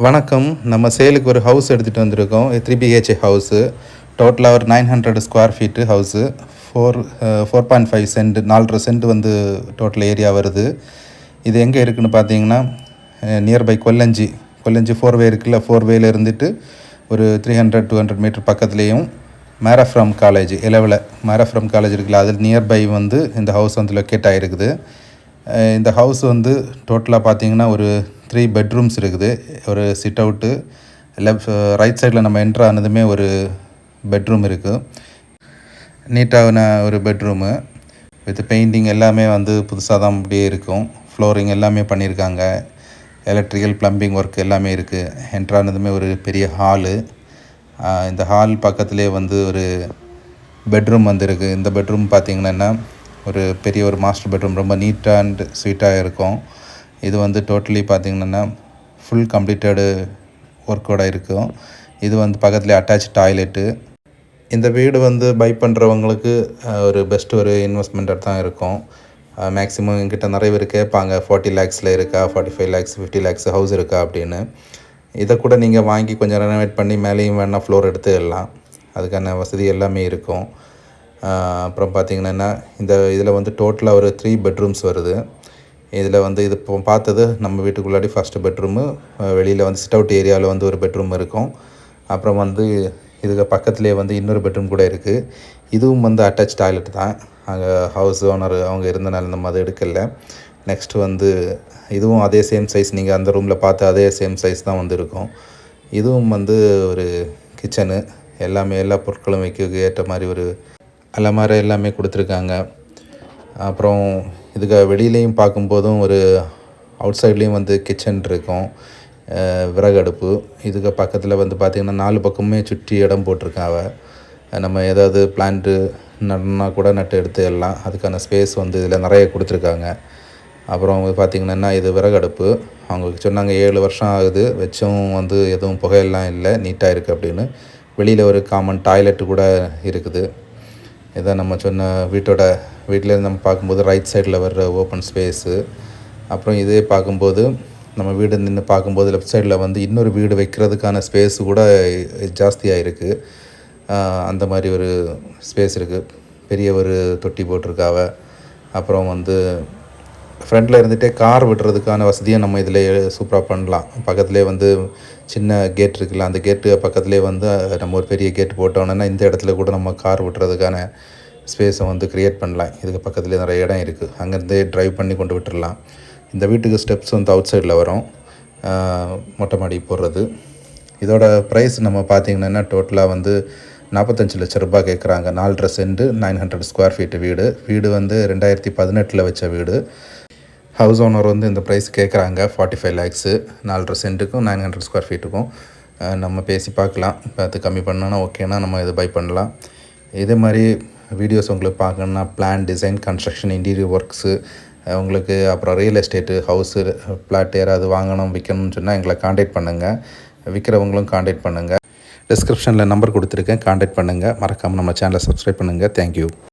வணக்கம். நம்ம சேலுக்கு ஒரு ஹவுஸ் எடுத்துகிட்டு வந்திருக்கோம். 3 பிஹெச்ஏ ஹவுஸு. டோட்டலாக ஒரு 900 square feet house. 4.5 cent 4.5 cent வந்து டோட்டல் ஏரியா வருது. இது எங்கே இருக்குதுன்னு பார்த்தீங்கன்னா, நியர்பை கொல்லஞ்சி 4 வே இருக்குல்ல, 4 வேல இருந்துட்டு ஒரு 300-200 மீட்டர் பக்கத்துலேயும் மேரஃப்ரம் காலேஜ் மேரஃப்ரம் காலேஜ் இருக்குல்ல, அதில் நியர்பை வந்து இந்த ஹவுஸ் வந்து லொக்கேட் ஆகிருக்குது. இந்த ஹவுஸ் வந்து டோட்டலாக பார்த்தீங்கன்னா ஒரு 3 பெட்ரூம்ஸ் இருக்குது. ஒரு சிட் அவுட்டு, ரைட் சைடில் நம்ம என்ட்ரு ஆனதுமே ஒரு பெட்ரூம் இருக்குது. நீட்டான ஒரு பெட்ரூமு வித் பெயிண்டிங் எல்லாமே வந்து புதுசாக தான் அப்படியே இருக்கும். ஃப்ளோரிங் எல்லாமே பண்ணியிருக்காங்க. எலக்ட்ரிக்கல் ப்ளம்பிங் ஒர்க் எல்லாமே இருக்குது. என்ட்ரு ஆனதுமே ஒரு பெரிய ஹாலு. இந்த ஹால் பக்கத்துலேயே வந்து ஒரு பெட்ரூம் வந்து இருக்குது. இந்த பெட்ரூம் பார்த்திங்கன்னா ஒரு பெரிய ஒரு மாஸ்டர் பெட்ரூம், ரொம்ப நீட்டாக அண்ட் ஸ்வீட்டாக இருக்கும். இது வந்து டோட்டலி பார்த்திங்கன்னா ஃபுல் கம்ப்ளீட்டடு ஒர்க்கோடு இருக்கும். இது வந்து பக்கத்துலேயே அட்டாச் டாய்லெட்டு. இந்த வீடு வந்து பை பண்ணுறவங்களுக்கு ஒரு பெஸ்ட் ஒரு இன்வெஸ்ட்மெண்ட்டாக தான் இருக்கும். மேக்ஸிமம் எங்கிட்ட நிறைய பேர் கேட்பாங்க, 40 lakhஸில் இருக்கா, 45 lakhs 50 lakhs ஹவுஸ் இருக்கா அப்படின்னு. இதை கூட நீங்கள் வாங்கி கொஞ்சம் ரெனோவேட் பண்ணி மேலேயும் வேணால் ஃப்ளோர் எடுத்துடலாம். அதுக்கான வசதி எல்லாமே இருக்கும். அப்புறம் பார்த்திங்கன்னா இந்த இதில் வந்து டோட்டலாக ஒரு 3 பெட்ரூம்ஸ் வருது. இதில் வந்து இது இப்போ பார்த்தது நம்ம வீட்டுக்குள்ளாடி ஃபஸ்ட்டு பெட்ரூமு. வெளியில் வந்து சிட் அவுட் ஏரியாவில் வந்து ஒரு பெட்ரூம் இருக்கும். அப்புறம் வந்து இதுக்கு பக்கத்துலேயே வந்து இன்னொரு பெட்ரூம் கூட இருக்குது. இதுவும் வந்து அட்டாச் டாய்லெட் தான். அங்கே ஹவுஸ் ஓனர் அவங்க இருந்தனால நம்ம அதை எடுக்கலை. நெக்ஸ்ட்டு வந்து இதுவும் அதே சேம் சைஸ், நீங்கள் அந்த ரூமில் பார்த்து அதே சேம் சைஸ் தான் வந்து இருக்கும். இதுவும் வந்து ஒரு கிச்சனு. எல்லா பொருட்களும் வைக்க ஏற்ற மாதிரி ஒரு அலமாரி எல்லாமே கொடுத்துருக்காங்க. அப்புறம் இதுக்கு வெளியிலையும் பார்க்கும்போதும் ஒரு அவுட் சைட்லேயும் வந்து கிச்சன் இருக்கும், விறகு அடுப்பு. இதுக்கு பக்கத்தில் வந்து பார்த்திங்கன்னா 4 பக்கமுமே சுற்றி இடம் போட்டிருக்காங்க. நம்ம ஏதாவது பிளான்ட்டு நடனா கூட நட்டு எடுத்துடலாம். அதுக்கான ஸ்பேஸ் வந்து இதில் நிறைய கொடுத்துருக்காங்க. அப்புறம் பார்த்திங்கன்னா இது விறகு அடுப்பு. அவங்க சொன்னாங்க 7 வருஷம் ஆகுது வச்சும் வந்து எதுவும் புகையெல்லாம் இல்லை, நீட்டாக இருக்குது அப்படின்னு. வெளியில் ஒரு காமன் டாய்லெட்டு கூட இருக்குது. இதை நம்ம சொன்ன வீட்டிலேருந்து நம்ம பார்க்கும்போது ரைட் சைடில் வர்ற ஓப்பன் ஸ்பேஸு. அப்புறம் இதே பார்க்கும்போது நம்ம வீடு நின்று பார்க்கும்போது லெஃப்ட் சைடில் வந்து இன்னொரு வீடு வைக்கிறதுக்கான ஸ்பேஸு கூட ஜாஸ்தியாக இருக்குது. அந்த மாதிரி ஒரு ஸ்பேஸ் இருக்குது. பெரிய ஒரு தொட்டி போட்டிருக்காவ. அப்புறம் வந்து ஃப்ரண்டில் இருந்துகிட்டே கார் விடுறதுக்கான வசதியை நம்ம இதில் சூப்பராக பண்ணலாம். பக்கத்துலேயே வந்து சின்ன கேட் இருக்குல்ல, அந்த கேட்டு பக்கத்துலேயே வந்து நம்ம ஒரு பெரிய கேட் போட்டோன்னா இந்த இடத்துல கூட நம்ம கார் விட்டுறதுக்கான ஸ்பேஸை வந்து க்ரியேட் பண்ணலாம். இதுக்கு பக்கத்துலேயே நிறைய இடம் இருக்குது. அங்கேருந்தே ட்ரைவ் பண்ணி கொண்டு விட்டுடலாம். இந்த வீட்டுக்கு ஸ்டெப்ஸ் வந்து அவுட் சைடில் வரும், மொட்டை மாடி போடுறது. இதோட ப்ரைஸ் நம்ம பார்த்திங்கன்னா டோட்டலாக வந்து 45 லட்ச ரூபா கேட்குறாங்க. 4.5 சென்ட் 900 ஸ்கொயர் ஃபீட்டு வீடு வந்து 2018 வச்ச வீடு. ஹவுஸ் ஓனர் வந்து இந்த ப்ரைஸ் கேட்குறாங்க 45 lakhs. 4.5 சென்ட்டுக்கும் 900 ஸ்கொயர் ஃபீட்டுக்கும். நம்ம பேசி பார்க்கலாம். பார்த்து கம்மி பண்ணோன்னா ஓகேனா நம்ம இது பை பண்ணலாம். இதே மாதிரி வீடியோஸ் உங்களுக்கு பார்க்கணுன்னா plan, design, construction, interior works உங்களுக்கு, அப்புறம் ரியல் எஸ்டேட்டு, ஹவுஸு, பிளாட் யாராவது வாங்கணும் விற்கணும்னு சொன்னால் எங்களை காண்டாக்ட் பண்ணுங்கள். விற்கிறவங்களும் காண்டாக்ட் பண்ணுங்கள். டிஸ்கிரிப்ஷனில் நம்பர் கொடுத்துருக்கேன், காண்டாக்ட் பண்ணுங்கள். மறக்காமல் நம்ம சேனலை சப்ஸ்கிரைப் பண்ணுங்கள். தேங்க்யூ.